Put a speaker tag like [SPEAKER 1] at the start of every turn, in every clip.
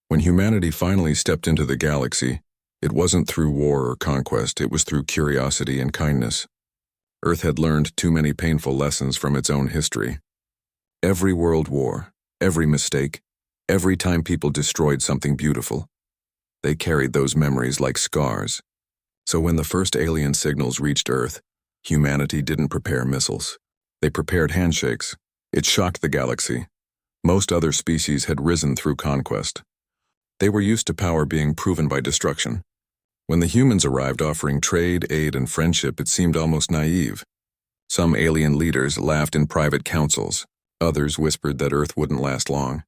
[SPEAKER 1] When humanity finally stepped into the galaxy, it wasn't through war or conquest, it was through curiosity and kindness. Earth had learned too many painful lessons from its own history. Every world war, every mistake, every time people destroyed something beautiful, they carried those memories like scars. So when the first alien signals reached Earth, humanity didn't prepare missiles. They prepared handshakes. It shocked the galaxy. Most other species had risen through conquest. They were used to power being proven by destruction. When the humans arrived offering trade, aid, and friendship, it seemed almost naive. Some alien leaders laughed in private councils. Others whispered that Earth wouldn't last long.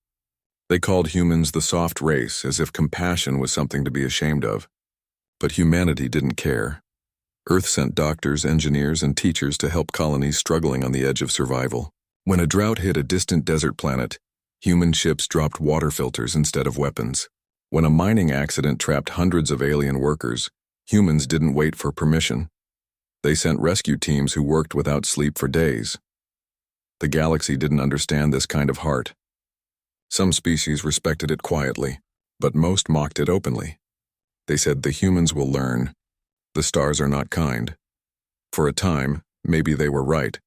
[SPEAKER 1] They called humans the soft race, as if compassion was something to be ashamed of. But humanity didn't care. Earth sent doctors, engineers, and teachers to help colonies struggling on the edge of survival. When a drought hit a distant desert planet, human ships dropped water filters instead of weapons. When a mining accident trapped hundreds of alien workers, humans didn't wait for permission. They sent rescue teams who worked without sleep for days. The galaxy didn't understand this kind of heart. Some species respected it quietly, but most mocked it openly. They said the humans will learn. The stars are not kind. For a time, maybe they were right.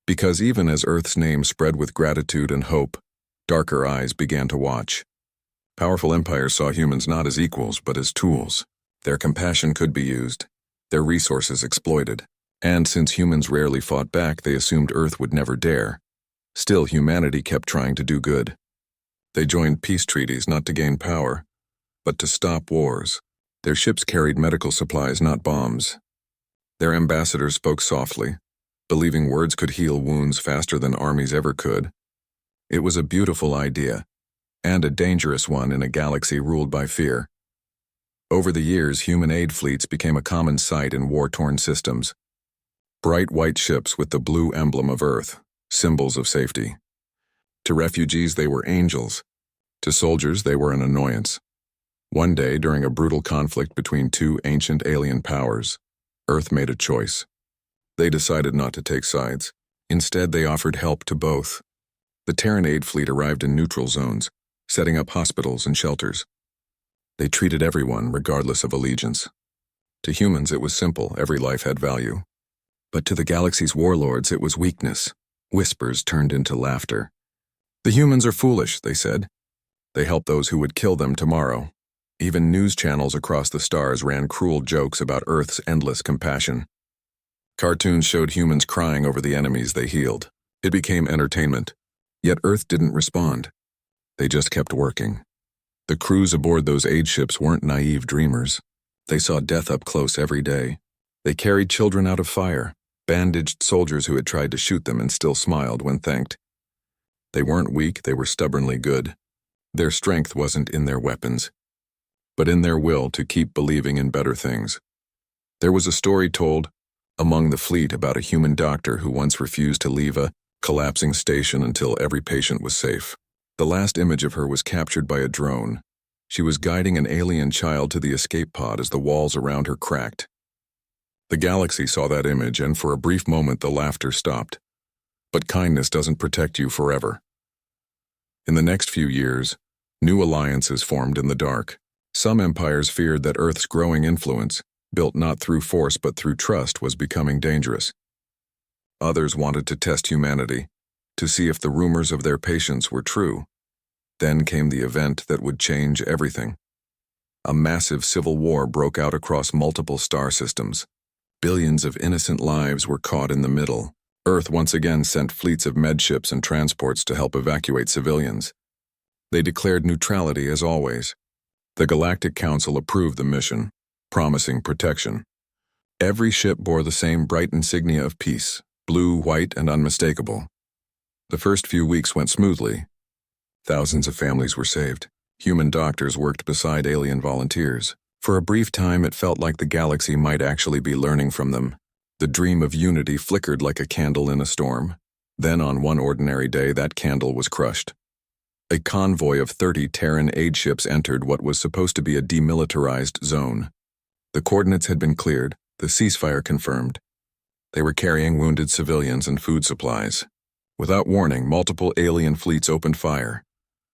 [SPEAKER 1] Because even as Earth's name spread with gratitude and hope, darker eyes began to watch. Powerful empires saw humans not as equals, but as tools. Their compassion could be used, their resources exploited. And since humans rarely fought back, they assumed Earth would never dare. Still, humanity kept trying to do good. They joined peace treaties not to gain power, but to stop wars. Their ships carried medical supplies, not bombs. Their ambassadors spoke softly, believing words could heal wounds faster than armies ever could. It was a beautiful idea, and a dangerous one in a galaxy ruled by fear. Over the years, human aid fleets became a common sight in war-torn systems. Bright white ships with the blue emblem of Earth, symbols of safety. To refugees, they were angels. To soldiers, they were an annoyance. One day, during a brutal conflict between two ancient alien powers, Earth made a choice. They decided not to take sides. Instead, they offered help to both. The Terran aid fleet arrived in neutral zones, setting up hospitals and shelters. They treated everyone, regardless of allegiance. To humans, it was simple. Every life had value. But to the galaxy's warlords, it was weakness. Whispers turned into laughter. The humans are foolish, they said. They help those who would kill them tomorrow. Even news channels across the stars ran cruel jokes about Earth's endless compassion. Cartoons showed humans crying over the enemies they healed. It became entertainment. Yet Earth didn't respond. They just kept working. The crews aboard those aid ships weren't naive dreamers. They saw death up close every day. They carried children out of fire, bandaged soldiers who had tried to shoot them and still smiled when thanked. They weren't weak, they were stubbornly good. Their strength wasn't in their weapons, but in their will to keep believing in better things. There was a story told among the fleet about a human doctor who once refused to leave a collapsing station until every patient was safe. The last image of her was captured by a drone. She was guiding an alien child to the escape pod as the walls around her cracked. The galaxy saw that image, and for a brief moment the laughter stopped. But kindness doesn't protect you forever. In the next few years, new alliances formed in the dark. Some empires feared that Earth's growing influence, built not through force but through trust, was becoming dangerous. Others wanted to test humanity, to see if the rumors of their patience were true. Then came the event that would change everything. A massive civil war broke out across multiple star systems. Billions of innocent lives were caught in the middle. Earth once again sent fleets of medships and transports to help evacuate civilians. They declared neutrality as always. The Galactic Council approved the mission, promising protection. Every ship bore the same bright insignia of peace, blue, white, and unmistakable. The first few weeks went smoothly. Thousands of families were saved. Human doctors worked beside alien volunteers. For a brief time, it felt like the galaxy might actually be learning from them. The dream of unity flickered like a candle in a storm. Then, on one ordinary day, that candle was crushed. A convoy of 30 Terran aid ships entered what was supposed to be a demilitarized zone. The coordinates had been cleared, the ceasefire confirmed. They were carrying wounded civilians and food supplies. Without warning, multiple alien fleets opened fire.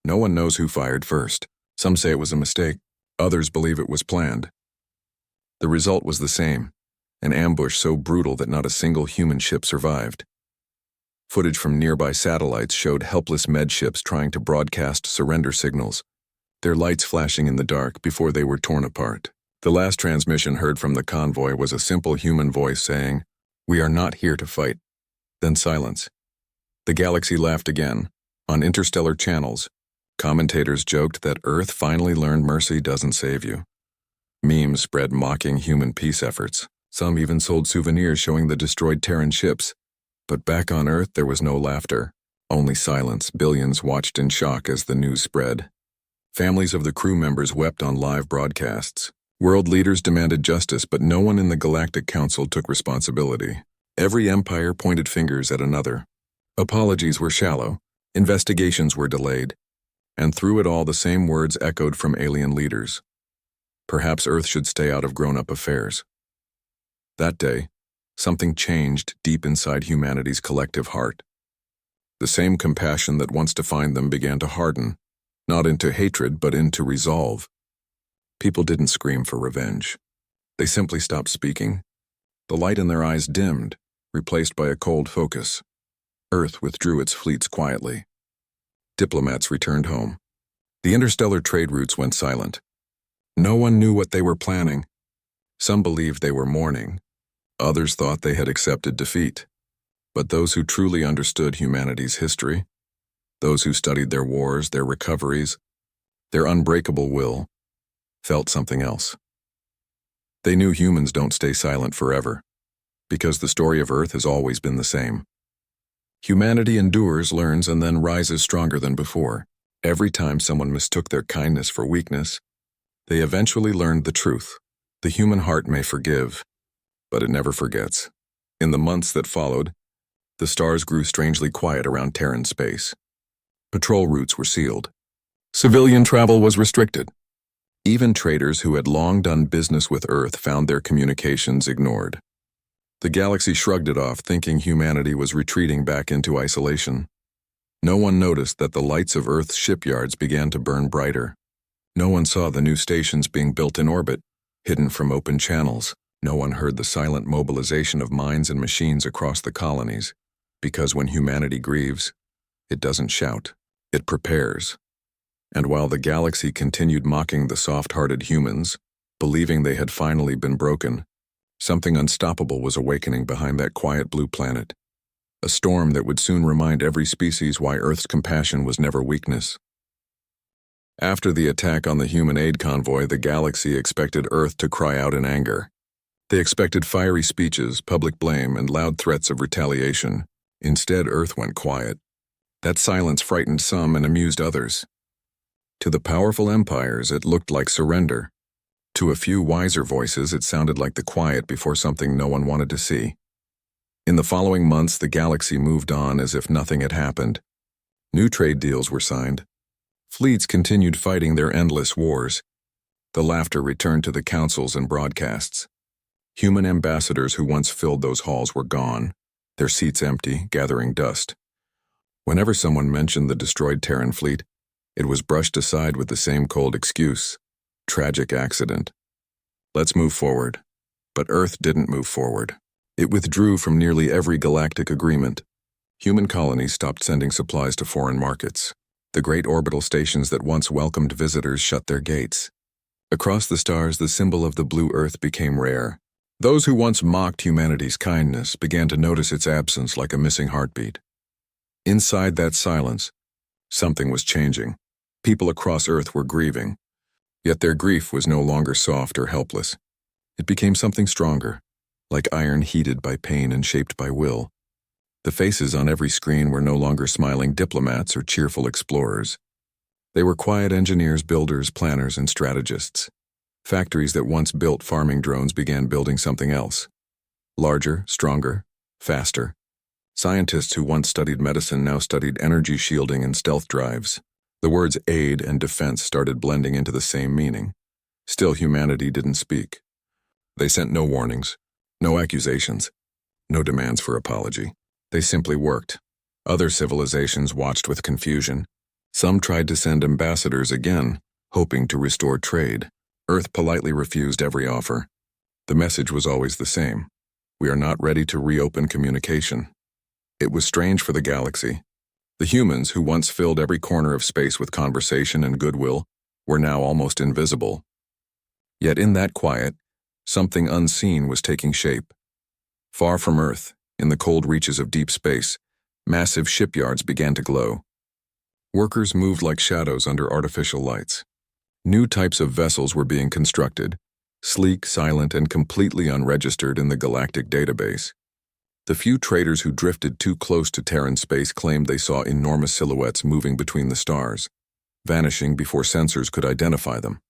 [SPEAKER 1] No one knows who fired first. Some say it was a mistake. Others believe it was planned. The result was the same, an ambush so brutal that not a single human ship survived. Footage from nearby satellites showed helpless med ships trying to broadcast surrender signals, their lights flashing in the dark before they were torn apart. The last transmission heard from the convoy was a simple human voice saying, "We are not here to fight." Then silence. The galaxy laughed again. On interstellar channels, commentators joked that Earth finally learned mercy doesn't save you. Memes spread mocking human peace efforts. Some even sold souvenirs showing the destroyed Terran ships. But back on Earth there was no laughter, only silence. Billions watched in shock as the news spread. Families of the crew members wept on live broadcasts. World leaders demanded justice, but no one in the Galactic Council took responsibility. Every empire pointed fingers at another. Apologies were shallow, investigations were delayed, and through it all the same words echoed from alien leaders. Perhaps Earth should stay out of grown-up affairs. That day, something changed deep inside humanity's collective heart. The same compassion that once defined them began to harden, not into hatred but into resolve. People didn't scream for revenge. They simply stopped speaking. The light in their eyes dimmed, replaced by a cold focus. Earth withdrew its fleets quietly. Diplomats returned home. The interstellar trade routes went silent. No one knew what they were planning. Some believed they were mourning. Others thought they had accepted defeat. But those who truly understood humanity's history, those who studied their wars, their recoveries, their unbreakable will, felt something else. They knew humans don't stay silent forever, because the story of Earth has always been the same. Humanity endures, learns, and then rises stronger than before. Every time someone mistook their kindness for weakness, they eventually learned the truth. The human heart may forgive, but it never forgets. In the months that followed, the stars grew strangely quiet around Terran space. Patrol routes were sealed. Civilian travel was restricted. Even traders who had long done business with Earth found their communications ignored. The galaxy shrugged it off, thinking humanity was retreating back into isolation. No one noticed that the lights of Earth's shipyards began to burn brighter. No one saw the new stations being built in orbit, hidden from open channels. No one heard the silent mobilization of minds and machines across the colonies, because when humanity grieves, it doesn't shout, it prepares. And while the galaxy continued mocking the soft-hearted humans, believing they had finally been broken, something unstoppable was awakening behind that quiet blue planet. A storm that would soon remind every species why Earth's compassion was never weakness. After the attack on the human aid convoy, the galaxy expected Earth to cry out in anger. They expected fiery speeches, public blame, and loud threats of retaliation. Instead, Earth went quiet. That silence frightened some and amused others. To the powerful empires, it looked like surrender. To a few wiser voices, it sounded like the quiet before something no one wanted to see. In the following months, the galaxy moved on as if nothing had happened. New trade deals were signed. Fleets continued fighting their endless wars. The laughter returned to the councils and broadcasts. Human ambassadors who once filled those halls were gone, their seats empty, gathering dust. Whenever someone mentioned the destroyed Terran fleet, it was brushed aside with the same cold excuse: tragic accident. Let's move forward. But Earth didn't move forward. It withdrew from nearly every galactic agreement. Human colonies stopped sending supplies to foreign markets. The great orbital stations that once welcomed visitors shut their gates. Across the stars, the symbol of the blue Earth became rare. Those who once mocked humanity's kindness began to notice its absence like a missing heartbeat. Inside that silence, something was changing. People across Earth were grieving. Yet their grief was no longer soft or helpless. It became something stronger, like iron heated by pain and shaped by will. The faces on every screen were no longer smiling diplomats or cheerful explorers. They were quiet engineers, builders, planners, and strategists. Factories that once built farming drones began building something else. Larger, stronger, faster. Scientists who once studied medicine now studied energy shielding and stealth drives. The words aid and defense started blending into the same meaning. Still, humanity didn't speak. They sent no warnings, no accusations, no demands for apology. They simply worked. Other civilizations watched with confusion. Some tried to send ambassadors again, hoping to restore trade. Earth politely refused every offer. The message was always the same: we are not ready to reopen communication. It was strange for the galaxy. The humans, who once filled every corner of space with conversation and goodwill, were now almost invisible. Yet in that quiet, something unseen was taking shape. Far from Earth, in the cold reaches of deep space, massive shipyards began to glow. Workers moved like shadows under artificial lights. New types of vessels were being constructed, sleek, silent, and completely unregistered in the Galactic database. The few traders who drifted too close to Terran space claimed they saw enormous silhouettes moving between the stars, vanishing before sensors could identify them.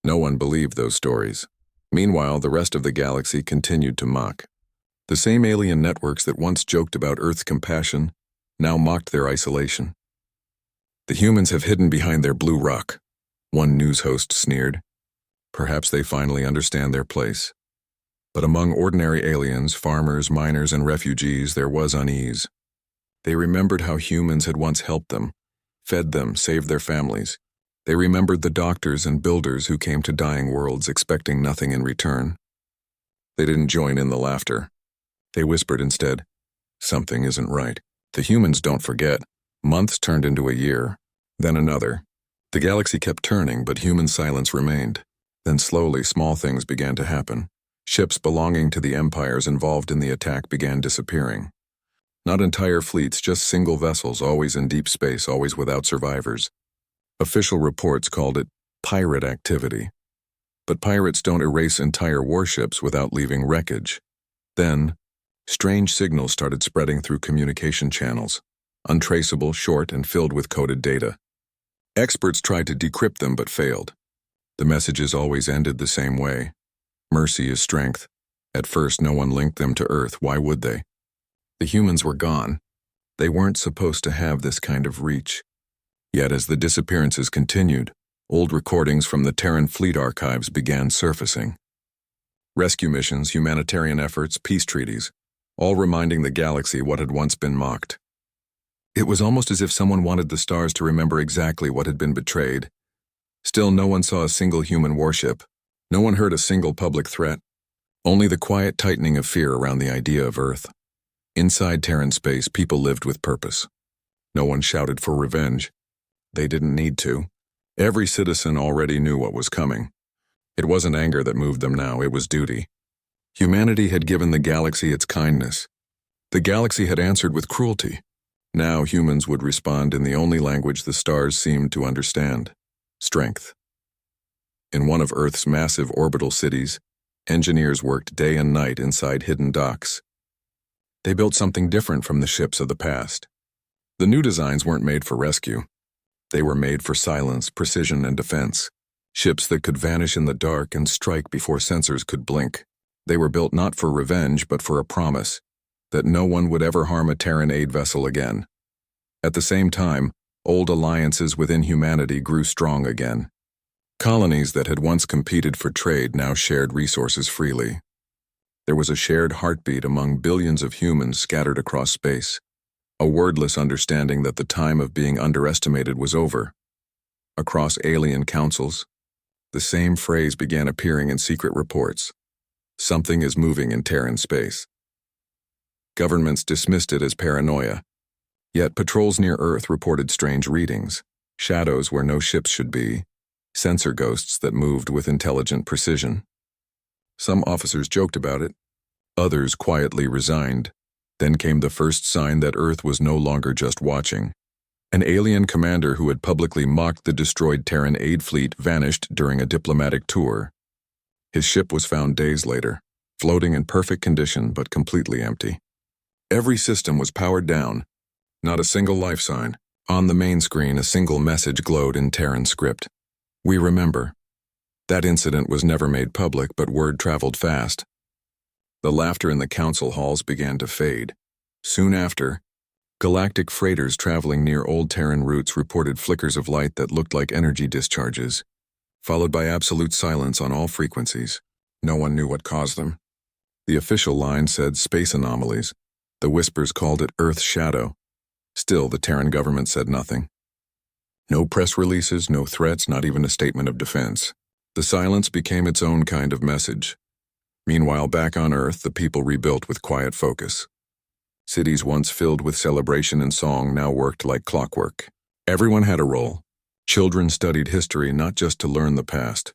[SPEAKER 1] No one believed those stories. Meanwhile, the rest of the galaxy continued to mock. The same alien networks that once joked about Earth's compassion now mocked their isolation. "The humans have hidden behind their blue rock," one news host sneered. "Perhaps they finally understand their place." But among ordinary aliens, farmers, miners, and refugees, there was unease. They remembered how humans had once helped them, fed them, saved their families. They remembered the doctors and builders who came to dying worlds expecting nothing in return. They didn't join in the laughter. They whispered instead, "Something isn't right." The humans don't forget. Months turned into a year, then another. The galaxy kept turning, but human silence remained. Then slowly, small things began to happen. Ships belonging to the empires involved in the attack began disappearing. Not entire fleets, just single vessels, always in deep space, always without survivors. Official reports called it pirate activity. But pirates don't erase entire warships without leaving wreckage. Then, strange signals started spreading through communication channels, untraceable, short, and filled with coded data. Experts tried to decrypt them but failed. The messages always ended the same way: mercy is strength. At first, no one linked them to Earth. Why would they? The humans were gone. They weren't supposed to have this kind of reach. Yet as the disappearances continued, old recordings from the Terran fleet archives began surfacing. Rescue missions, humanitarian efforts, peace treaties, all reminding the galaxy what had once been mocked. It was almost as if someone wanted the stars to remember exactly what had been betrayed. Still, no one saw a single human warship. No one heard a single public threat. Only the quiet tightening of fear around the idea of Earth. Inside Terran space, people lived with purpose. No one shouted for revenge. They didn't need to. Every citizen already knew what was coming. It wasn't anger that moved them now, it was duty. Humanity had given the galaxy its kindness. The galaxy had answered with cruelty. Now humans would respond in the only language the stars seemed to understand: strength. In one of Earth's massive orbital cities, engineers worked day and night inside hidden docks. They built something different from the ships of the past. The new designs weren't made for rescue. They were made for silence, precision, and defense. Ships that could vanish in the dark and strike before sensors could blink. They were built not for revenge, but for a promise that no one would ever harm a Terran aid vessel again. At the same time, old alliances within humanity grew strong again. Colonies that had once competed for trade now shared resources freely. There was a shared heartbeat among billions of humans scattered across space, a wordless understanding that the time of being underestimated was over. Across alien councils, the same phrase began appearing in secret reports: something is moving in Terran space. Governments dismissed it as paranoia, yet patrols near Earth reported strange readings: shadows where no ships should be, sensor ghosts that moved with intelligent precision. Some officers joked about it, others quietly resigned. Then came the first sign that Earth was no longer just watching. An alien commander who had publicly mocked the destroyed Terran aid fleet vanished during a diplomatic tour. His ship was found days later, floating in perfect condition but completely empty. Every system was powered down, not a single life sign. On the main screen, a single message glowed in Terran script: "We remember." That incident was never made public, but word traveled fast. The laughter in the council halls began to fade. Soon after, galactic freighters traveling near old Terran routes reported flickers of light that looked like energy discharges, followed by absolute silence on all frequencies. No one knew what caused them. The official line said space anomalies. The whispers called it Earth's shadow. Still, the Terran government said nothing. No press releases, no threats, not even a statement of defense. The silence became its own kind of message. Meanwhile, back on Earth, the people rebuilt with quiet focus. Cities once filled with celebration and song now worked like clockwork. Everyone had a role. Children studied history not just to learn the past,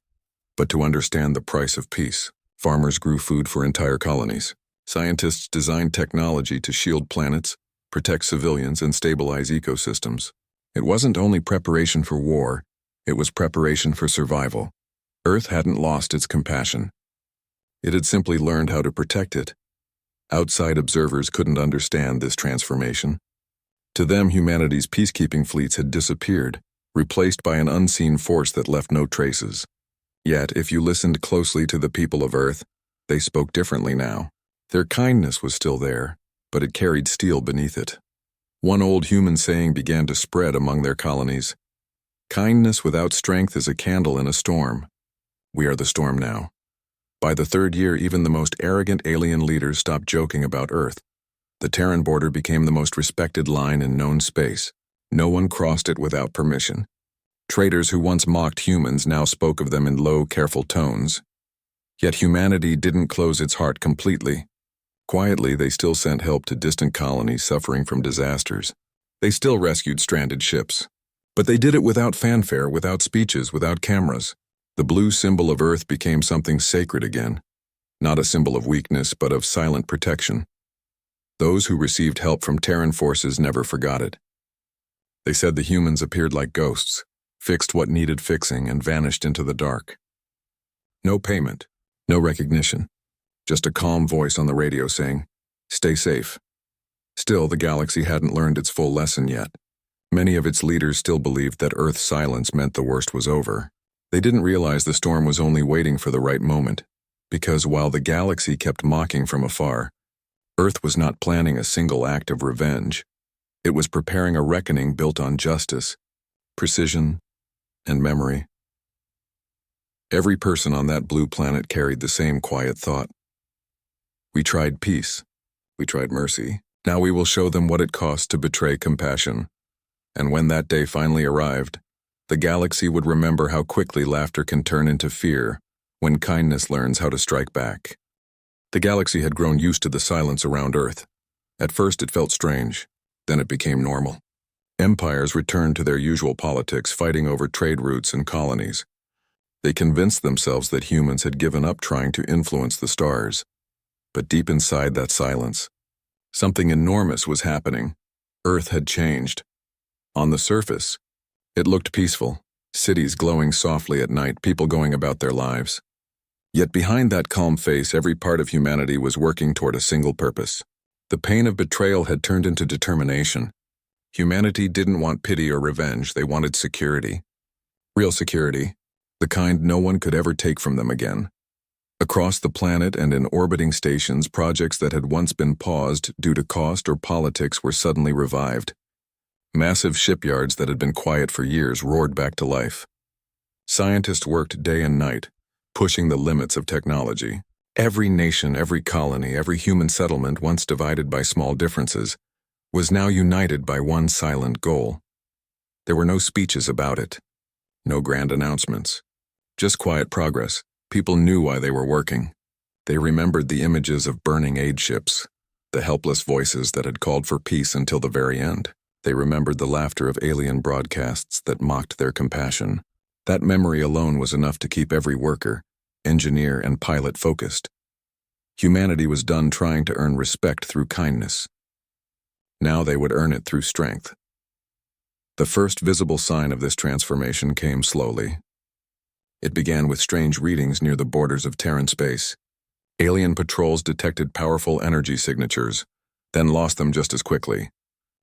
[SPEAKER 1] but to understand the price of peace. Farmers grew food for entire colonies. Scientists designed technology to shield planets, protect civilians, and stabilize ecosystems. It wasn't only preparation for war, it was preparation for survival. Earth hadn't lost its compassion. It had simply learned how to protect it. Outside observers couldn't understand this transformation. To them, humanity's peacekeeping fleets had disappeared, replaced by an unseen force that left no traces. Yet, if you listened closely to the people of Earth, they spoke differently now. Their kindness was still there, but it carried steel beneath it. One old human saying began to spread among their colonies. Kindness without strength is a candle in a storm. We are the storm now. By the third year, even the most arrogant alien leaders stopped joking about Earth. The Terran border became the most respected line in known space. No one crossed it without permission. Traders who once mocked humans now spoke of them in low, careful tones. Yet humanity didn't close its heart completely. Quietly, they still sent help to distant colonies suffering from disasters. They still rescued stranded ships. But they did it without fanfare, without speeches, without cameras. The blue symbol of Earth became something sacred again. Not a symbol of weakness, but of silent protection. Those who received help from Terran forces never forgot it. They said the humans appeared like ghosts, fixed what needed fixing, and vanished into the dark. No payment, no recognition. Just a calm voice on the radio saying, "Stay safe." Still, the galaxy hadn't learned its full lesson yet. Many of its leaders still believed that Earth's silence meant the worst was over. They didn't realize the storm was only waiting for the right moment, because while the galaxy kept mocking from afar, Earth was not planning a single act of revenge. It was preparing a reckoning built on justice, precision, and memory. Every person on that blue planet carried the same quiet thought. We tried peace. We tried mercy. Now we will show them what it costs to betray compassion. And when that day finally arrived, the galaxy would remember how quickly laughter can turn into fear when kindness learns how to strike back. The galaxy had grown used to the silence around Earth. At first it felt strange, then it became normal. Empires returned to their usual politics, fighting over trade routes and colonies. They convinced themselves that humans had given up trying to influence the stars. But deep inside that silence, something enormous was happening. Earth had changed. On the surface, it looked peaceful, cities glowing softly at night, people going about their lives. Yet behind that calm face, every part of humanity was working toward a single purpose. The pain of betrayal had turned into determination. Humanity didn't want pity or revenge, they wanted security. Real security, the kind no one could ever take from them again. Across the planet and in orbiting stations, projects that had once been paused due to cost or politics were suddenly revived. Massive shipyards that had been quiet for years roared back to life. Scientists worked day and night, pushing the limits of technology. Every nation, every colony, every human settlement, once divided by small differences, was now united by one silent goal. There were no speeches about it, no grand announcements, just quiet progress. People knew why they were working. They remembered the images of burning aid ships, the helpless voices that had called for peace until the very end. They remembered the laughter of alien broadcasts that mocked their compassion. That memory alone was enough to keep every worker, engineer, and pilot focused. Humanity was done trying to earn respect through kindness. Now they would earn it through strength. The first visible sign of this transformation came slowly. It began with strange readings near the borders of Terran space. Alien patrols detected powerful energy signatures, then lost them just as quickly.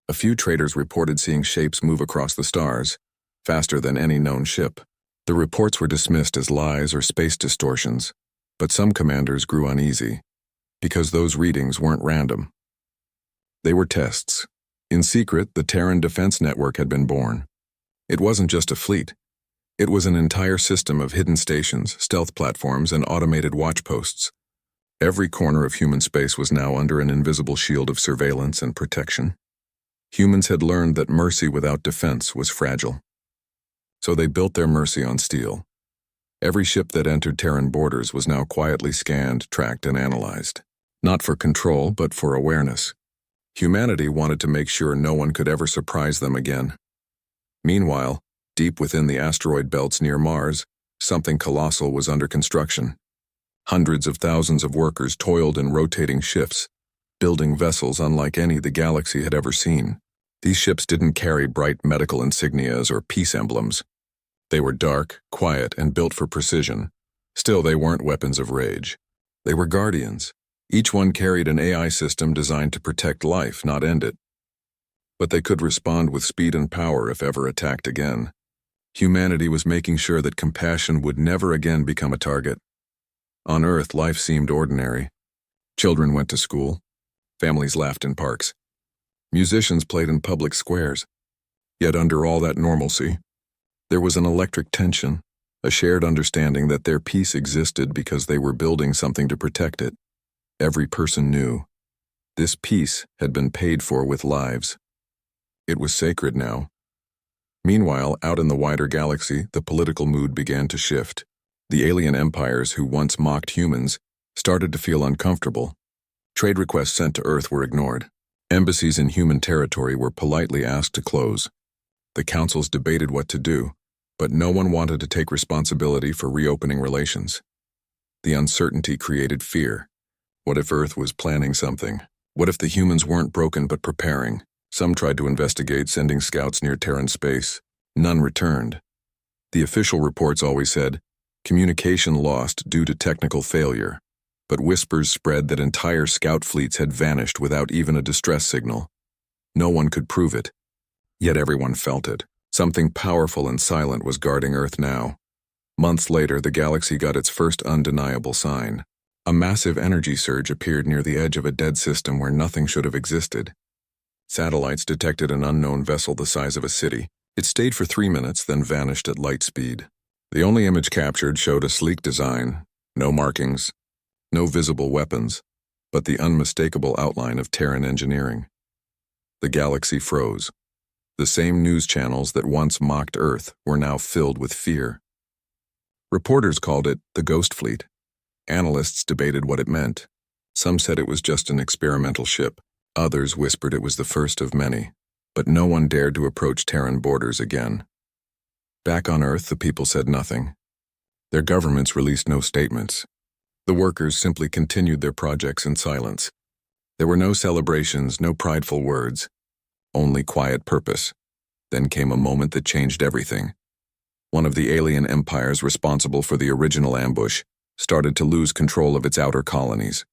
[SPEAKER 1] A few traders reported seeing shapes move across the stars, faster than any known ship. The reports were dismissed as lies or space distortions, but some commanders grew uneasy, because those readings weren't random. They were tests. In secret, the Terran Defense Network had been born. It wasn't just a fleet. It was an entire system of hidden stations, stealth platforms, and automated watch posts. Every corner of human space was now under an invisible shield of surveillance and protection. Humans had learned that mercy without defense was fragile. So they built their mercy on steel. Every ship that entered Terran borders was now quietly scanned, tracked, and analyzed. Not for control, but for awareness. Humanity wanted to make sure no one could ever surprise them again. Meanwhile, deep within the asteroid belts near Mars, something colossal was under construction. Hundreds of thousands of workers toiled in rotating shifts, building vessels unlike any the galaxy had ever seen. These ships didn't carry bright medical insignias or peace emblems. They were dark, quiet, and built for precision. Still, they weren't weapons of rage. They were guardians. Each one carried an AI system designed to protect life, not end it. But they could respond with speed and power if ever attacked again. Humanity was making sure that compassion would never again become a target. On Earth, life seemed ordinary. Children went to school. Families laughed in parks. Musicians played in public squares. Yet under all that normalcy, there was an electric tension, a shared understanding that their peace existed because they were building something to protect it. Every person knew. This peace had been paid for with lives. It was sacred now. Meanwhile, out in the wider galaxy, the political mood began to shift. The alien empires who once mocked humans started to feel uncomfortable. Trade requests sent to Earth were ignored. Embassies in human territory were politely asked to close. The councils debated what to do, but no one wanted to take responsibility for reopening relations. The uncertainty created fear. What if Earth was planning something? What if the humans weren't broken but preparing? Some tried to investigate, sending scouts near Terran space. None returned. The official reports always said, communication lost due to technical failure. But whispers spread that entire scout fleets had vanished without even a distress signal. No one could prove it. Yet everyone felt it. Something powerful and silent was guarding Earth now. Months later, the galaxy got its first undeniable sign. A massive energy surge appeared near the edge of a dead system where nothing should have existed. Satellites detected an unknown vessel the size of a city. It stayed for 3 minutes, then vanished at light speed. The only image captured showed a sleek design, no markings, no visible weapons, but the unmistakable outline of Terran engineering. The galaxy froze. The same news channels that once mocked Earth were now filled with fear. Reporters called it the Ghost Fleet. Analysts debated what it meant. Some said it was just an experimental ship. Others whispered it was the first of many. But no one dared to approach Terran borders again. Back on Earth, the people said nothing. Their governments released no statements. The workers simply continued their projects in silence. There were no celebrations, no prideful words, only quiet purpose. Then came a moment that changed everything. One of the alien empires responsible for the original ambush started to lose control of its outer colonies.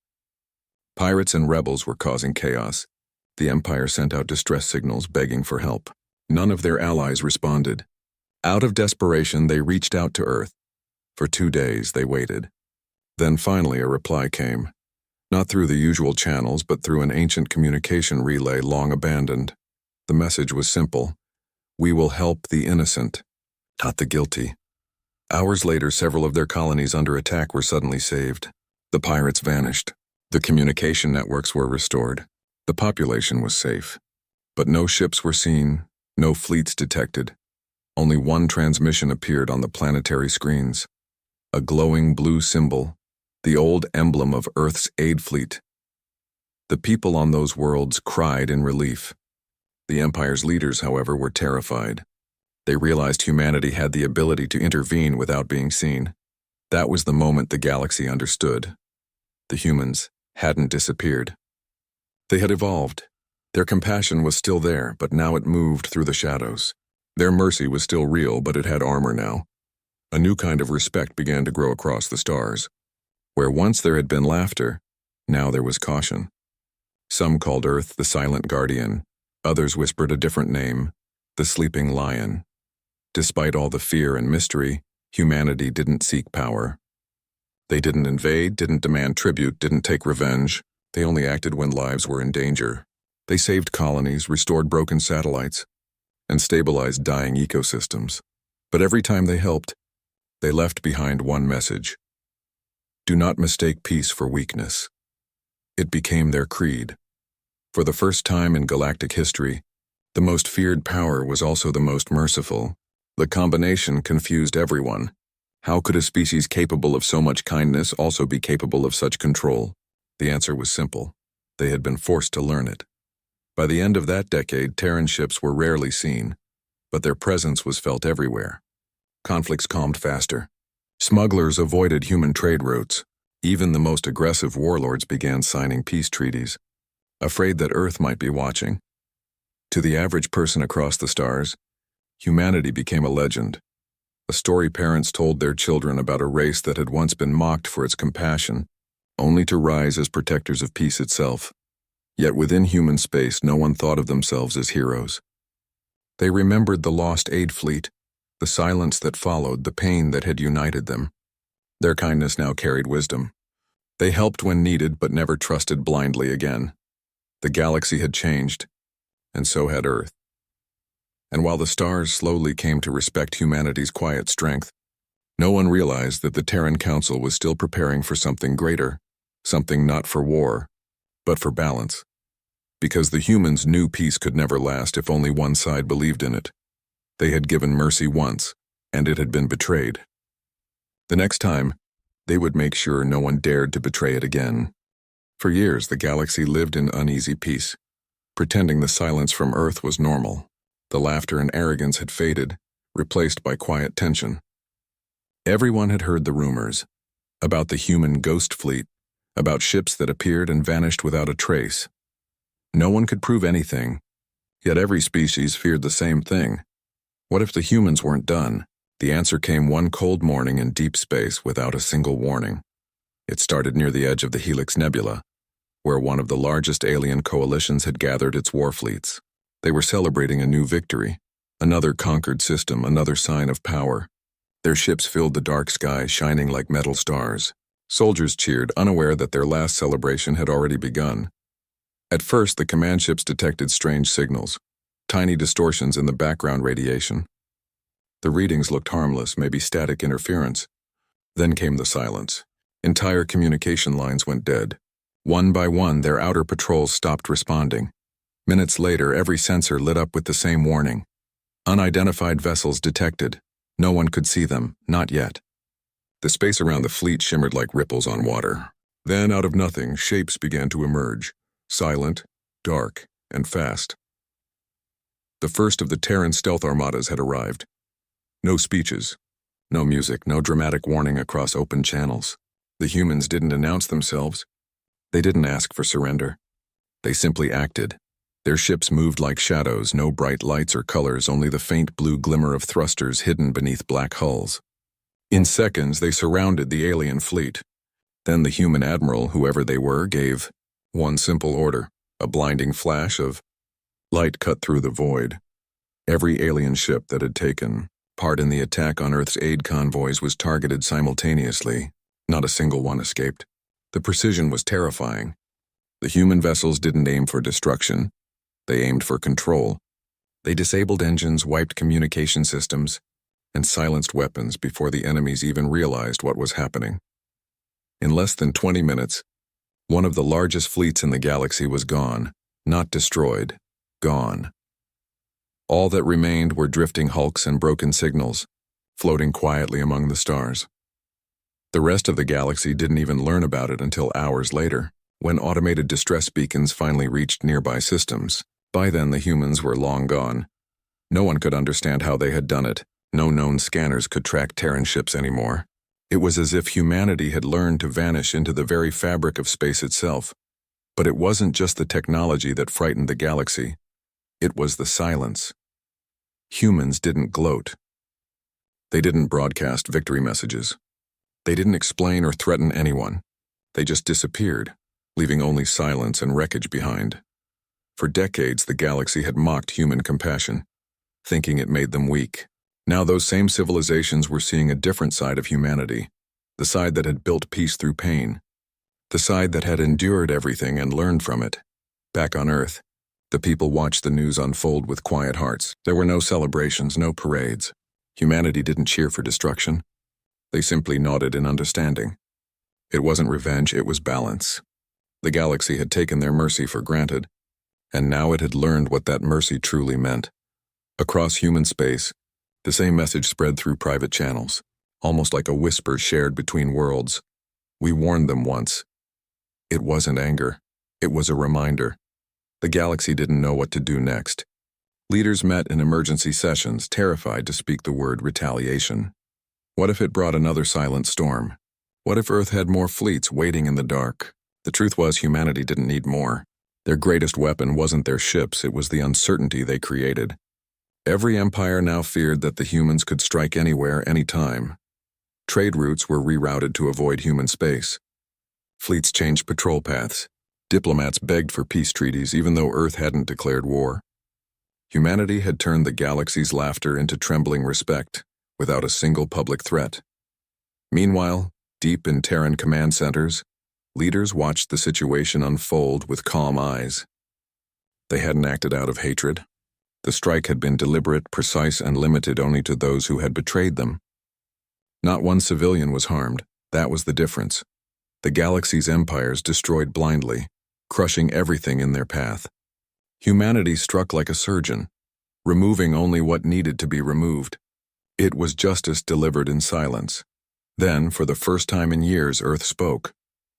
[SPEAKER 1] Pirates and rebels were causing chaos. The Empire sent out distress signals begging for help. None of their allies responded. Out of desperation, they reached out to Earth. For 2 days, they waited. Then finally a reply came. Not through the usual channels, but through an ancient communication relay long abandoned. The message was simple. We will help the innocent, not the guilty. Hours later, several of their colonies under attack were suddenly saved. The pirates vanished. The communication networks were restored. The population was safe. But no ships were seen, no fleets detected. Only one transmission appeared on the planetary screens. A glowing blue symbol, the old emblem of Earth's aid fleet. The people on those worlds cried in relief. The Empire's leaders, however, were terrified. They realized humanity had the ability to intervene without being seen. That was the moment the galaxy understood. The humans hadn't disappeared. They had evolved. Their compassion was still there, but now it moved through the shadows. Their mercy was still real, but it had armor now. A new kind of respect began to grow across the stars. Where once there had been laughter, now there was caution. Some called Earth the Silent Guardian. Others whispered a different name, the Sleeping Lion. Despite all the fear and mystery, humanity didn't seek power. They didn't invade, didn't demand tribute, didn't take revenge. They only acted when lives were in danger. They saved colonies, restored broken satellites, and stabilized dying ecosystems. But every time they helped, they left behind one message. Do not mistake peace for weakness. It became their creed. For the first time in galactic history, the most feared power was also the most merciful. The combination confused everyone. How could a species capable of so much kindness also be capable of such control? The answer was simple. They had been forced to learn it. By the end of that decade, Terran ships were rarely seen, but their presence was felt everywhere. Conflicts calmed faster. Smugglers avoided human trade routes. Even the most aggressive warlords began signing peace treaties, afraid that Earth might be watching. To the average person across the stars, humanity became a legend. A story parents told their children about a race that had once been mocked for its compassion, only to rise as protectors of peace itself. Yet within human space, no one thought of themselves as heroes. They remembered the lost aid fleet, the silence that followed, the pain that had united them. Their kindness now carried wisdom. They helped when needed, but never trusted blindly again. The galaxy had changed, and so had Earth. And while the stars slowly came to respect humanity's quiet strength, no one realized that the Terran Council was still preparing for something greater, something not for war, but for balance. Because the humans knew peace could never last if only one side believed in it. They had given mercy once, and it had been betrayed. The next time, they would make sure no one dared to betray it again. For years, the galaxy lived in uneasy peace, pretending the silence from Earth was normal. The laughter and arrogance had faded, replaced by quiet tension. Everyone had heard the rumors about the human ghost fleet, about ships that appeared and vanished without a trace. No one could prove anything, yet every species feared the same thing. What if the humans weren't done? The answer came one cold morning in deep space without a single warning. It started near the edge of the Helix Nebula, where one of the largest alien coalitions had gathered its war fleets. They were celebrating a new victory, another conquered system, another sign of power. Their ships filled the dark sky, shining like metal stars. Soldiers cheered, unaware that their last celebration had already begun. At first, the command ships detected strange signals, tiny distortions in the background radiation. The readings looked harmless, maybe static interference. Then came the silence. Entire communication lines went dead. One by one, their outer patrols stopped responding. Minutes later, every sensor lit up with the same warning. Unidentified vessels detected. No one could see them, not yet. The space around the fleet shimmered like ripples on water. Then, out of nothing, shapes began to emerge, silent, dark, and fast. The first of the Terran stealth armadas had arrived. No speeches, no music, no dramatic warning across open channels. The humans didn't announce themselves. They didn't ask for surrender. They simply acted. Their ships moved like shadows, no bright lights or colors, only the faint blue glimmer of thrusters hidden beneath black hulls. In seconds, they surrounded the alien fleet. Then the human admiral, whoever they were, gave one simple order, a blinding flash of light cut through the void. Every alien ship that had taken part in the attack on Earth's aid convoys was targeted simultaneously. Not a single one escaped. The precision was terrifying. The human vessels didn't aim for destruction. They aimed for control. They disabled engines, wiped communication systems, and silenced weapons before the enemies even realized what was happening. In less than 20 minutes, one of the largest fleets in the galaxy was gone, not destroyed, gone. All that remained were drifting hulks and broken signals, floating quietly among the stars. The rest of the galaxy didn't even learn about it until hours later, when automated distress beacons finally reached nearby systems. By then, the humans were long gone. No one could understand how they had done it. No known scanners could track Terran ships anymore. It was as if humanity had learned to vanish into the very fabric of space itself. But it wasn't just the technology that frightened the galaxy. It was the silence. Humans didn't gloat. They didn't broadcast victory messages. They didn't explain or threaten anyone. They just disappeared, leaving only silence and wreckage behind. For decades, the galaxy had mocked human compassion, thinking it made them weak. Now those same civilizations were seeing a different side of humanity, the side that had built peace through pain, the side that had endured everything and learned from it. Back on Earth, the people watched the news unfold with quiet hearts. There were no celebrations, no parades. Humanity didn't cheer for destruction. They simply nodded in understanding. It wasn't revenge, it was balance. The galaxy had taken their mercy for granted, and now it had learned what that mercy truly meant. Across human space, The same message spread through private channels, almost like a whisper shared between worlds. We warned them once. It wasn't anger. It was a reminder. The galaxy didn't know what to do next. Leaders met in emergency sessions, terrified to speak the word retaliation. What if it brought another silent storm? What if Earth had more fleets waiting in the dark? The truth was, humanity didn't need more. Their greatest weapon wasn't their ships, it was the uncertainty they created. Every empire now feared that the humans could strike anywhere, anytime. Trade routes were rerouted to avoid human space. Fleets changed patrol paths. Diplomats begged for peace treaties even though Earth hadn't declared war. Humanity had turned the galaxy's laughter into trembling respect, without a single public threat. Meanwhile, deep in Terran command centers, leaders watched the situation unfold with calm eyes. They hadn't acted out of hatred. The strike had been deliberate, precise, and limited only to those who had betrayed them. Not one civilian was harmed. That was the difference. The galaxy's empires destroyed blindly, crushing everything in their path. Humanity struck like a surgeon, removing only what needed to be removed. It was justice delivered in silence. Then, for the first time in years, Earth spoke.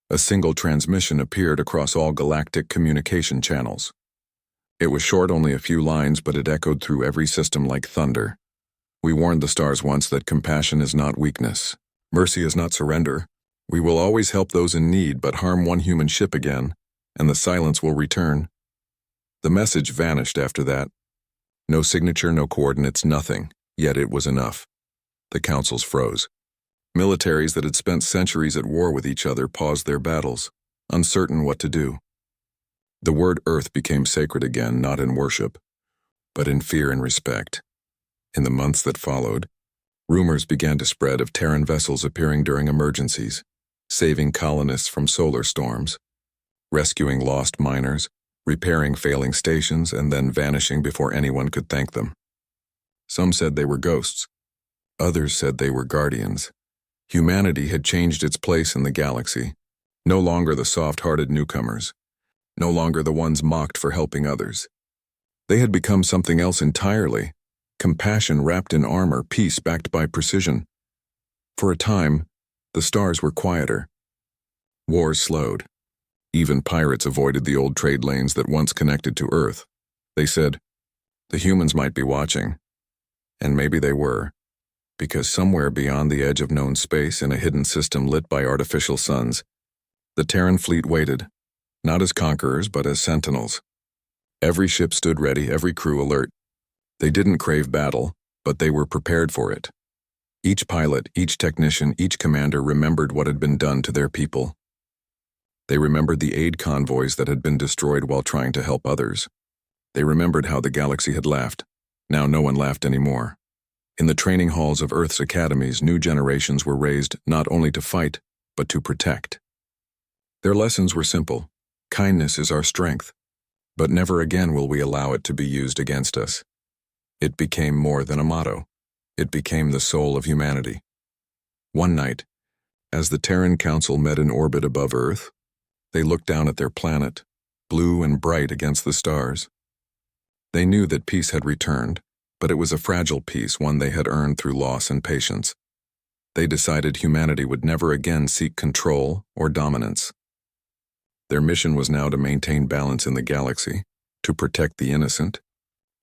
[SPEAKER 1] A single transmission appeared across all galactic communication channels. It was short, only a few lines, but it echoed through every system like thunder. We warned the stars once that compassion is not weakness. Mercy is not surrender. We will always help those in need, but harm one human ship again, and the silence will return. The message vanished after that. No signature, no coordinates, nothing, yet it was enough. The councils froze. Militaries that had spent centuries at war with each other paused their battles, uncertain what to do. The word Earth became sacred again, not in worship, but in fear and respect. In the months that followed, rumors began to spread of Terran vessels appearing during emergencies, saving colonists from solar storms, rescuing lost miners, repairing failing stations, and then vanishing before anyone could thank them. Some said they were ghosts. Others said they were guardians. Humanity had changed its place in the galaxy, no longer the soft-hearted newcomers, no longer the ones mocked for helping others. They had become something else entirely, compassion wrapped in armor, peace backed by precision. For a time, the stars were quieter. Wars slowed. Even pirates avoided the old trade lanes that once connected to Earth. They said, the humans might be watching. And maybe they were, because somewhere beyond the edge of known space in a hidden system lit by artificial suns, the Terran fleet waited, not as conquerors but as sentinels. Every ship stood ready, every crew alert. They didn't crave battle, but they were prepared for it. Each pilot, each technician, each commander remembered what had been done to their people. They remembered the aid convoys that had been destroyed while trying to help others. They remembered how the galaxy had laughed. Now no one laughed anymore. In the training halls of Earth's academies, new generations were raised not only to fight, but to protect. Their lessons were simple. Kindness is our strength, but never again will we allow it to be used against us. It became more than a motto. It became the soul of humanity. One night, as the Terran Council met in orbit above Earth, they looked down at their planet, blue and bright against the stars. They knew that peace had returned, but it was a fragile peace, one they had earned through loss and patience. They decided humanity would never again seek control or dominance. Their mission was now to maintain balance in the galaxy, to protect the innocent,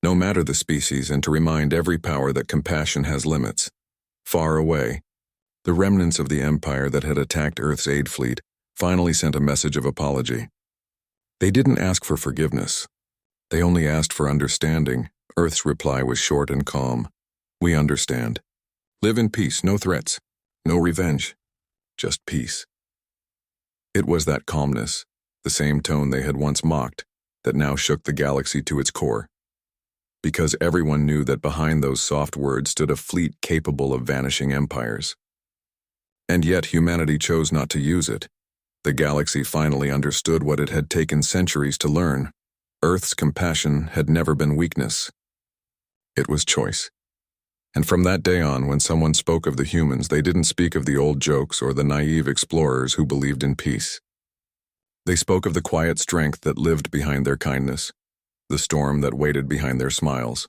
[SPEAKER 1] no matter the species, and to remind every power that compassion has limits. Far away, the remnants of the empire that had attacked Earth's aid fleet finally sent a message of apology. They didn't ask for forgiveness. They only asked for understanding. Earth's reply was short and calm. We understand. Live in peace, no threats, no revenge, just peace. It was that calmness, the same tone they had once mocked, that now shook the galaxy to its core. Because everyone knew that behind those soft words stood a fleet capable of vanishing empires. And yet humanity chose not to use it. The galaxy finally understood what it had taken centuries to learn. Earth's compassion had never been weakness. It was choice. And from that day on, when someone spoke of the humans, they didn't speak of the old jokes or the naive explorers who believed in peace. They spoke of the quiet strength that lived behind their kindness, the storm that waited behind their smiles.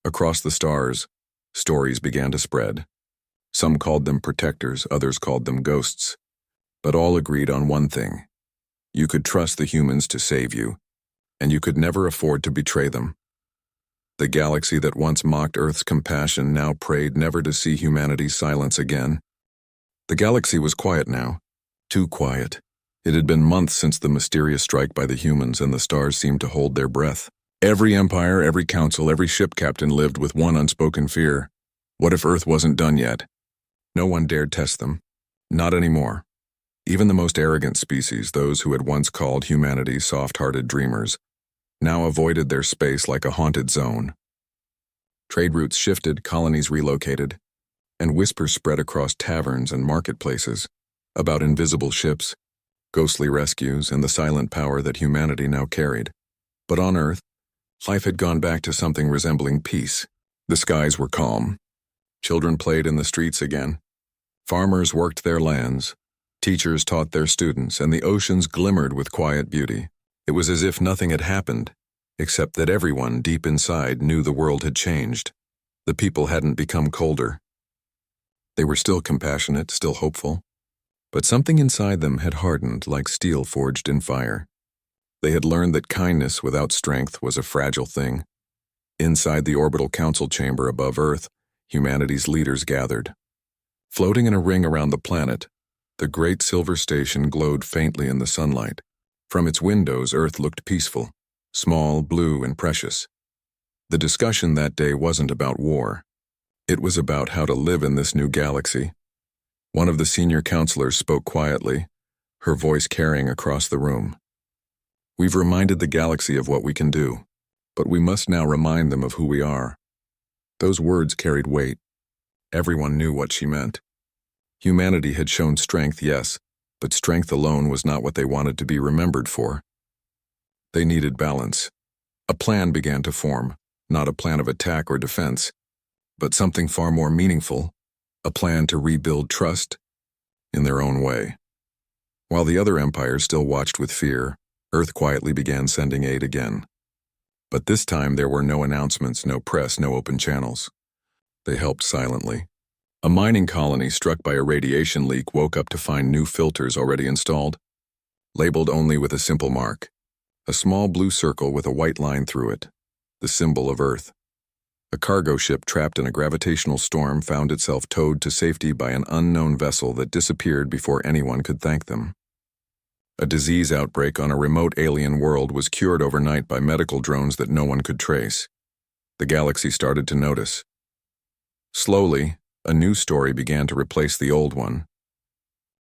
[SPEAKER 1] Across the stars, Stories began to spread. Some called them protectors, others called them ghosts. But all agreed on one thing. You could trust the humans to save you, and you could never afford to betray them. The galaxy that once mocked Earth's compassion now prayed never to see humanity's silence again. The galaxy was quiet now. Too quiet. It had been months since the mysterious strike by the humans, and the stars seemed to hold their breath. Every empire, every council, every ship captain lived with one unspoken fear. What if Earth wasn't done yet? No one dared test them. Not anymore. Even the most arrogant species, those who had once called humanity soft-hearted dreamers, now avoided their space like a haunted zone. Trade routes shifted, colonies relocated, and whispers spread across taverns and marketplaces about invisible ships, ghostly rescues, and the silent power that humanity now carried. But on Earth, life had gone back to something resembling peace. The skies were calm. Children played in the streets again. Farmers worked their lands. Teachers taught their students, and the oceans glimmered with quiet beauty. It was as if nothing had happened, except that everyone deep inside knew the world had changed. The people hadn't become colder. They were still compassionate, still hopeful, but something inside them had hardened like steel forged in fire. They had learned that kindness without strength was a fragile thing. Inside the orbital council chamber above Earth, humanity's leaders gathered. Floating in a ring around the planet, the great silver station glowed faintly in the sunlight. From its windows, Earth looked peaceful, small, blue, and precious. The discussion that day wasn't about war. It was about how to live in this new galaxy. One of the senior counselors spoke quietly, her voice carrying across the room. We've reminded the galaxy of what we can do, but we must now remind them of who we are. Those words carried weight. Everyone knew what she meant. Humanity had shown strength, yes, but strength alone was not what they wanted to be remembered for. They needed balance. A plan began to form, not a plan of attack or defense, but something far more meaningful, a plan to rebuild trust in their own way. While the other empires still watched with fear, Earth quietly began sending aid again. But this time there were no announcements, no press, no open channels. They helped silently. A mining colony struck by a radiation leak woke up to find new filters already installed, labeled only with a simple mark, a small blue circle with a white line through it, the symbol of Earth. A cargo ship trapped in a gravitational storm found itself towed to safety by an unknown vessel that disappeared before anyone could thank them. A disease outbreak on a remote alien world was cured overnight by medical drones that no one could trace. The galaxy started to notice. Slowly, a new story began to replace the old one.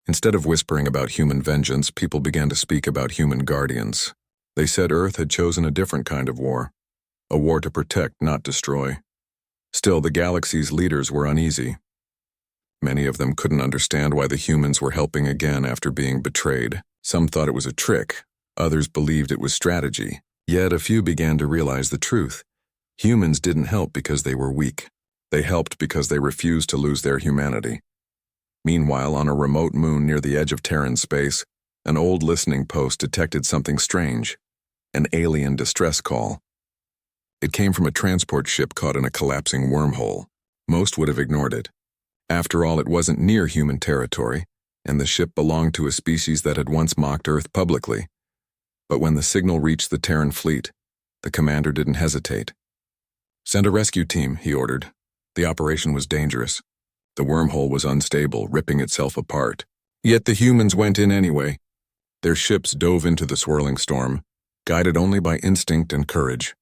[SPEAKER 1] Instead of whispering about human vengeance, people began to speak about human guardians. They said Earth had chosen a different kind of war, a war to protect, not destroy. Still, the galaxy's leaders were uneasy. Many of them couldn't understand why the humans were helping again after being betrayed. Some thought it was a trick, others believed it was strategy. Yet a few began to realize the truth. Humans didn't help because they were weak. They helped because they refused to lose their humanity. Meanwhile, on a remote moon near the edge of Terran space, an old listening post detected something strange, an alien distress call. It came from a transport ship caught in a collapsing wormhole. Most would have ignored it. After all, it wasn't near human territory, and the ship belonged to a species that had once mocked Earth publicly. But when the signal reached the Terran fleet, the commander didn't hesitate. "Send a rescue team," he ordered. The operation was dangerous. The wormhole was unstable, ripping itself apart. Yet the humans went in anyway. Their ships dove into the swirling storm, guided only by instinct and courage.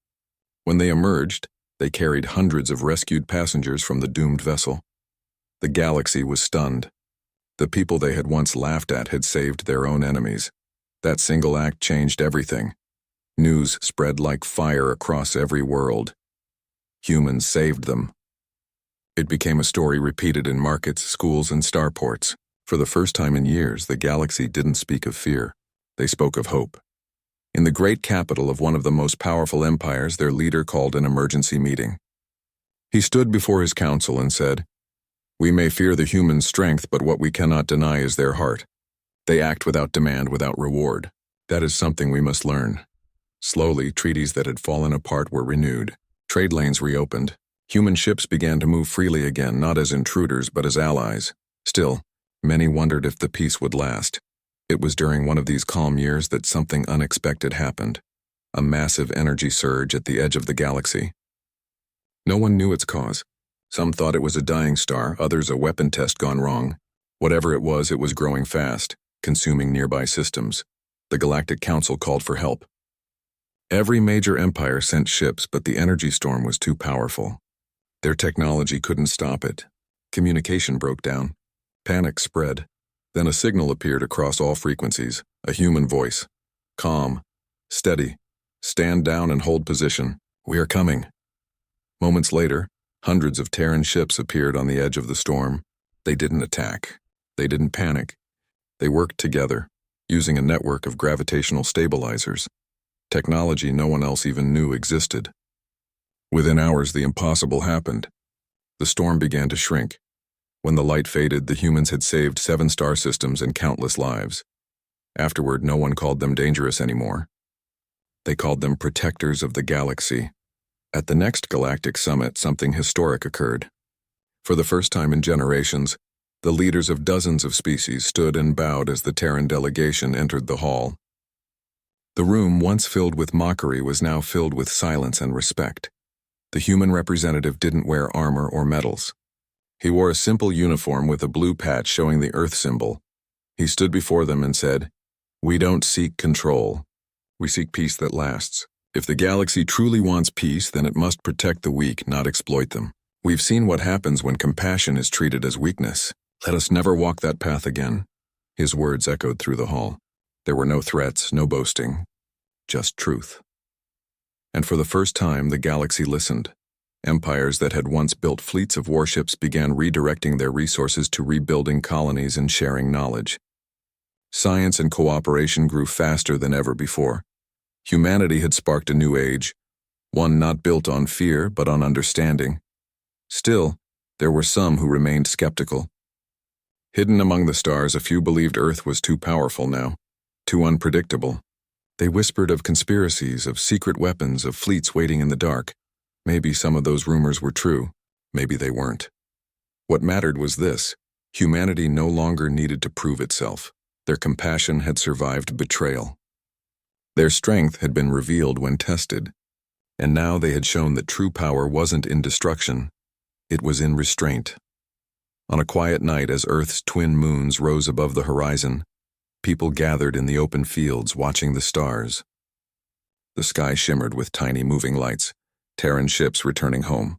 [SPEAKER 1] When they emerged, they carried hundreds of rescued passengers from the doomed vessel. The galaxy was stunned. The people they had once laughed at had saved their own enemies. That single act changed everything. News spread like fire across every world. Humans saved them. It became a story repeated in markets, schools, and starports. For the first time in years, the galaxy didn't speak of fear. They spoke of hope. In the great capital of one of the most powerful empires, their leader called an emergency meeting. He stood before his council and said, "We may fear the human strength, but what we cannot deny is their heart. They act without demand, without reward. That is something we must learn." Slowly, treaties that had fallen apart were renewed. Trade lanes reopened. Human ships began to move freely again, not as intruders but as allies. Still, many wondered if the peace would last. It was during one of these calm years that something unexpected happened. A massive energy surge at the edge of the galaxy. No one knew its cause. Some thought it was a dying star, others a weapon test gone wrong. Whatever it was growing fast, consuming nearby systems. The Galactic Council called for help. Every major empire sent ships, but the energy storm was too powerful. Their technology couldn't stop it. Communication broke down. Panic spread. Then a signal appeared across all frequencies, a human voice. Calm. Steady. Stand down and hold position. We are coming. Moments later, hundreds of Terran ships appeared on the edge of the storm. They didn't attack. They didn't panic. They worked together, using a network of gravitational stabilizers. Technology no one else even knew existed. Within hours, the impossible happened. The storm began to shrink. When the light faded, the humans had saved 7 star systems and countless lives. Afterward, no one called them dangerous anymore. They called them protectors of the galaxy. At the next Galactic Summit, something historic occurred. For the first time in generations, the leaders of dozens of species stood and bowed as the Terran delegation entered the hall. The room, once filled with mockery, was now filled with silence and respect. The human representative didn't wear armor or medals. He wore a simple uniform with a blue patch showing the Earth symbol. He stood before them and said, "We don't seek control. We seek peace that lasts. If the galaxy truly wants peace, then it must protect the weak, not exploit them. We've seen what happens when compassion is treated as weakness. Let us never walk that path again." His words echoed through the hall. There were no threats, no boasting, just truth. And for the first time, the galaxy listened. Empires that had once built fleets of warships began redirecting their resources to rebuilding colonies and sharing knowledge. Science and cooperation grew faster than ever before. Humanity had sparked a new age, one not built on fear but on understanding. Still, there were some who remained skeptical. Hidden among the stars, a few believed Earth was too powerful now, too unpredictable. They whispered of conspiracies, of secret weapons, of fleets waiting in the dark. Maybe some of those rumors were true, maybe they weren't. What mattered was this: humanity no longer needed to prove itself. Their compassion had survived betrayal. Their strength had been revealed when tested, and now they had shown that true power wasn't in destruction, it was in restraint. On a quiet night, as Earth's twin moons rose above the horizon, people gathered in the open fields watching the stars. The sky shimmered with tiny moving lights, Terran ships returning home.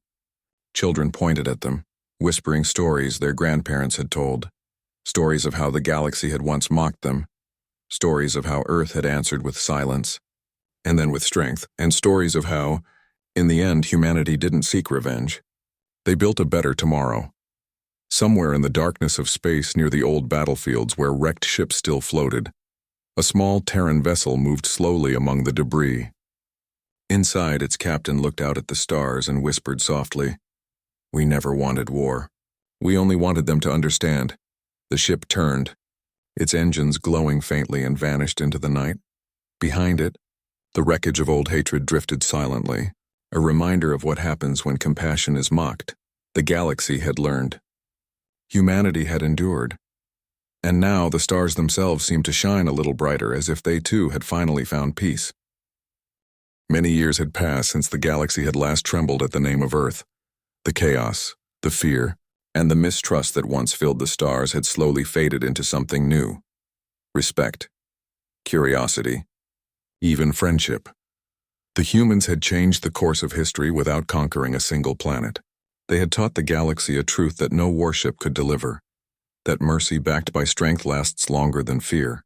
[SPEAKER 1] Children pointed at them, whispering stories their grandparents had told. Stories of how the galaxy had once mocked them. Stories of how Earth had answered with silence, and then with strength. And stories of how, in the end, humanity didn't seek revenge. They built a better tomorrow. Somewhere in the darkness of space near the old battlefields where wrecked ships still floated, a small Terran vessel moved slowly among the debris. Inside, its captain looked out at the stars and whispered softly, "We never wanted war. We only wanted them to understand." The ship turned, its engines glowing faintly, and vanished into the night. Behind it, the wreckage of old hatred drifted silently, a reminder of what happens when compassion is mocked. The galaxy had learned. Humanity had endured. And now the stars themselves seemed to shine a little brighter, as if they too had finally found peace. Many years had passed since the galaxy had last trembled at the name of Earth. The chaos, the fear, and the mistrust that once filled the stars had slowly faded into something new. Respect, curiosity, even friendship. The humans had changed the course of history without conquering a single planet. They had taught the galaxy a truth that no warship could deliver, that mercy backed by strength lasts longer than fear.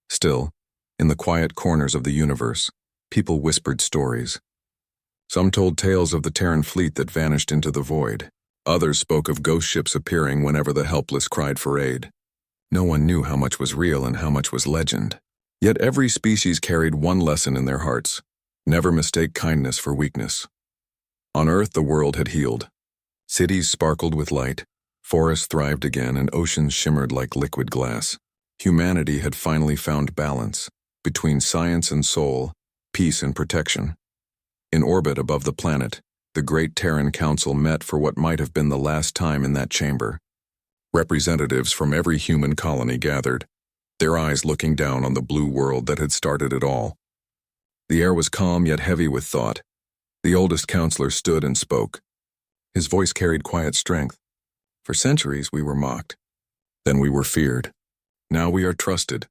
[SPEAKER 1] Still, in the quiet corners of the universe, people whispered stories. Some told tales of the Terran fleet that vanished into the void. Others spoke of ghost ships appearing whenever the helpless cried for aid. No one knew how much was real and how much was legend. Yet every species carried one lesson in their hearts: never mistake kindness for weakness. On Earth, the world had healed. Cities sparkled with light, forests thrived again, and oceans shimmered like liquid glass. Humanity had finally found balance between science and soul, peace and protection. In orbit above the planet, The great Terran Council met for what might have been the last time in that chamber. Representatives from every human colony gathered, their eyes looking down on the blue world that had started it all. The air was calm yet heavy with thought. The oldest counselor stood and spoke. His voice carried quiet strength. For centuries we were mocked. Then we were feared. Now we are trusted.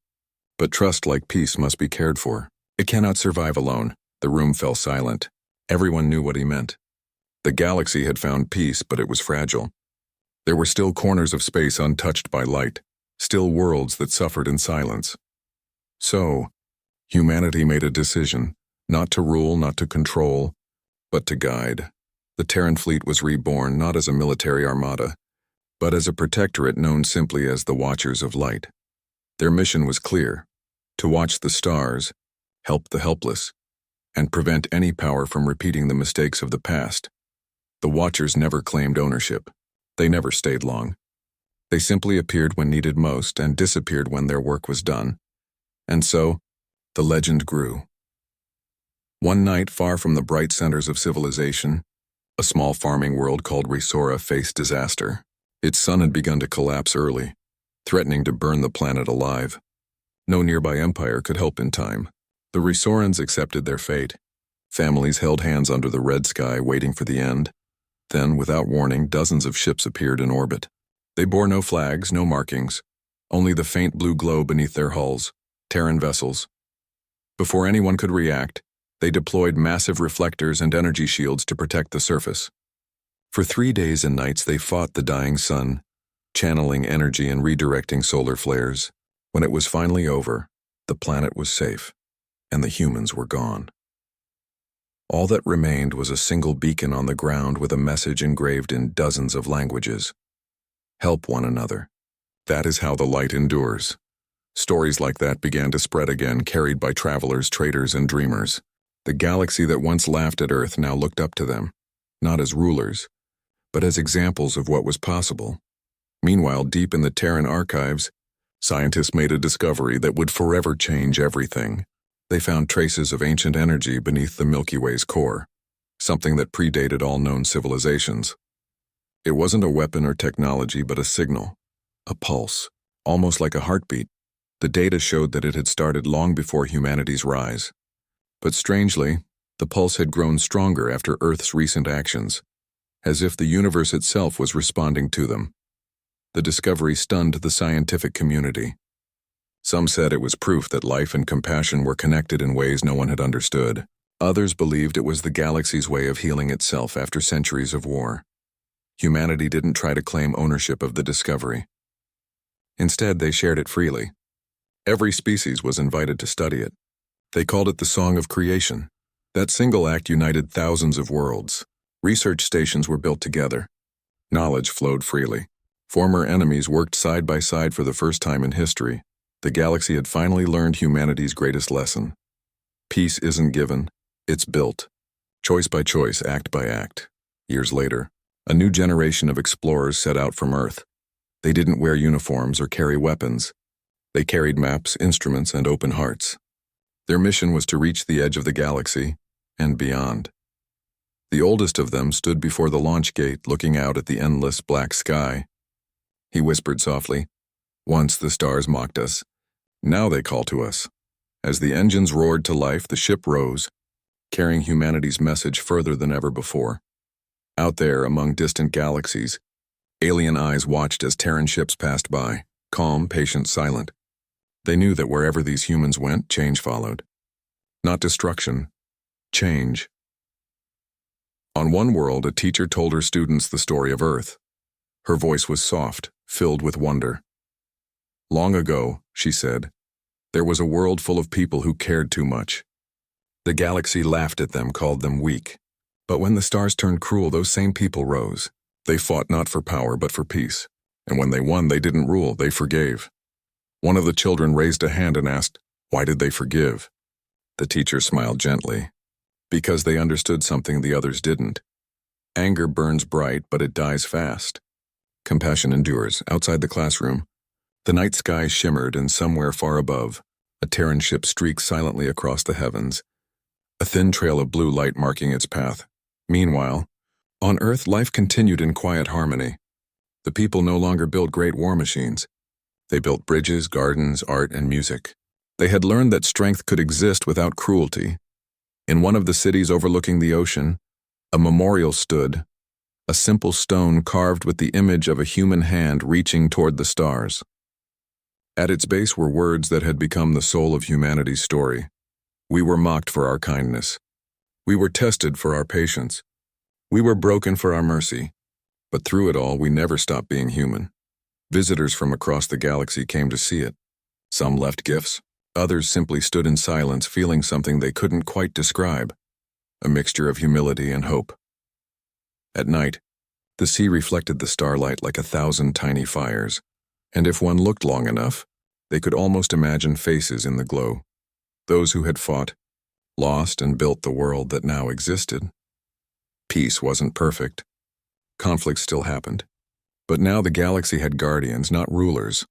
[SPEAKER 1] But trust, like peace, must be cared for. It cannot survive alone. The room fell silent. Everyone knew what he meant. The galaxy had found peace, but it was fragile. There were still corners of space untouched by light, still worlds that suffered in silence. So, humanity made a decision, not to rule, not to control, but to guide. The Terran fleet was reborn not as a military armada, but as a protectorate known simply as the Watchers of Light. Their mission was clear: to watch the stars, help the helpless, and prevent any power from repeating the mistakes of the past. The Watchers never claimed ownership. They never stayed long. They simply appeared when needed most and disappeared when their work was done. And so, the legend grew. One night, far from the bright centers of civilization, a small farming world called Resora faced disaster. Its sun had begun to collapse early, threatening to burn the planet alive. No nearby empire could help in time. The Resorans accepted their fate. Families held hands under the red sky, waiting for the end. Then, without warning, dozens of ships appeared in orbit. They bore no flags, no markings, only the faint blue glow beneath their hulls, Terran vessels. Before anyone could react, they deployed massive reflectors and energy shields to protect the surface. For 3 days and nights they fought the dying sun, channeling energy and redirecting solar flares. When it was finally over, the planet was safe, and the humans were gone. All that remained was a single beacon on the ground with a message engraved in dozens of languages. Help one another. That is how the light endures. Stories like that began to spread again, carried by travelers, traders, and dreamers. The galaxy that once laughed at Earth now looked up to them, not as rulers, but as examples of what was possible. Meanwhile, deep in the Terran archives, scientists made a discovery that would forever change everything. They found traces of ancient energy beneath the Milky Way's core, something that predated all known civilizations. It wasn't a weapon or technology, but a signal, a pulse, almost like a heartbeat. The data showed that it had started long before humanity's rise. But strangely, the pulse had grown stronger after Earth's recent actions, as if the universe itself was responding to them. The discovery stunned the scientific community. Some said it was proof that life and compassion were connected in ways no one had understood. Others believed it was the galaxy's way of healing itself after centuries of war. Humanity didn't try to claim ownership of the discovery. Instead, they shared it freely. Every species was invited to study it. They called it the Song of Creation. That single act united thousands of worlds. Research stations were built together. Knowledge flowed freely. Former enemies worked side by side for the first time in history. The galaxy had finally learned humanity's greatest lesson. Peace isn't given, it's built. Choice by choice, act by act. Years later, a new generation of explorers set out from Earth. They didn't wear uniforms or carry weapons. They carried maps, instruments, and open hearts. Their mission was to reach the edge of the galaxy and beyond. The oldest of them stood before the launch gate, looking out at the endless black sky. He whispered softly, "Once the stars mocked us. Now they call to us." As the engines roared to life, the ship rose, carrying humanity's message further than ever before. Out there, among distant galaxies, alien eyes watched as Terran ships passed by, calm, patient, silent. They knew that wherever these humans went, change followed. Not destruction, change. On one world, a teacher told her students the story of Earth. Her voice was soft, filled with wonder. Long ago, she said, there was a world full of people who cared too much. The galaxy laughed at them, called them weak. But when the stars turned cruel, those same people rose. They fought not for power, but for peace. And when they won, they didn't rule, they forgave. One of the children raised a hand and asked, "Why did they forgive?" The teacher smiled gently. Because they understood something the others didn't. Anger burns bright, but it dies fast. Compassion endures. Outside the classroom, the night sky shimmered, and somewhere far above, a Terran ship streaked silently across the heavens, a thin trail of blue light marking its path. Meanwhile, On Earth, life continued in quiet harmony. The people no longer built great war machines. They built bridges, gardens, art, and music. They had learned that strength could exist without cruelty. In one of the cities overlooking the ocean, a memorial stood, a simple stone carved with the image of a human hand reaching toward the stars. At its base were words that had become the soul of humanity's story. We were mocked for our kindness. We were tested for our patience. We were broken for our mercy. But through it all, we never stopped being human. Visitors from across the galaxy came to see it. Some left gifts. Others simply stood in silence, feeling something they couldn't quite describe, a mixture of humility and hope. At night, the sea reflected the starlight like 1,000 tiny fires, and if one looked long enough, they could almost imagine faces in the glow. Those who had fought, lost, and built the world that now existed. Peace wasn't perfect. Conflict still happened. But now the galaxy had guardians, not rulers.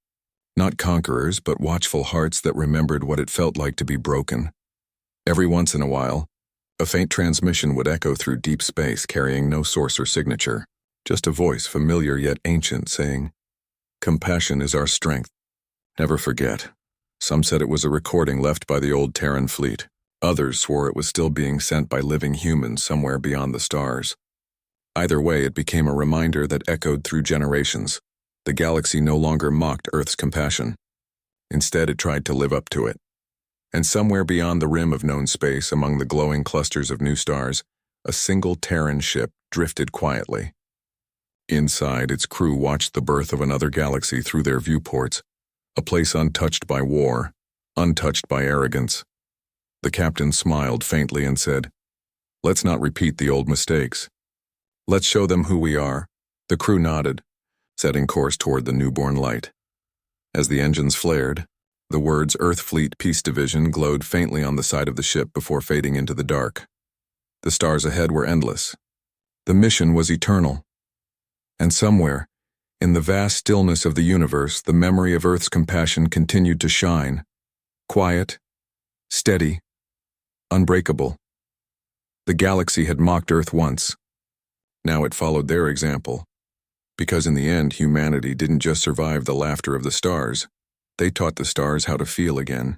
[SPEAKER 1] Not conquerors, but watchful hearts that remembered what it felt like to be broken. Every once in a while, a faint transmission would echo through deep space, carrying no source or signature, just a voice familiar yet ancient saying, "Compassion is our strength. Never forget." Some said it was a recording left by the old Terran fleet. Others swore it was still being sent by living humans somewhere beyond the stars. Either way, it became a reminder that echoed through generations. The galaxy no longer mocked Earth's compassion. Instead, it tried to live up to it. And somewhere beyond the rim of known space, among the glowing clusters of new stars, a single Terran ship drifted quietly. Inside, its crew watched the birth of another galaxy through their viewports, a place untouched by war, untouched by arrogance. The captain smiled faintly and said, "Let's not repeat the old mistakes. Let's show them who we are." The crew nodded, setting course toward the newborn light. As the engines flared, the words Earth Fleet Peace Division glowed faintly on the side of the ship before fading into the dark. The stars ahead were endless. The mission was eternal. And somewhere, in the vast stillness of the universe, the memory of Earth's compassion continued to shine. Quiet, steady, unbreakable. The galaxy had mocked Earth once. Now it followed their example. Because in the end, humanity didn't just survive the laughter of the stars. They taught the stars how to feel again.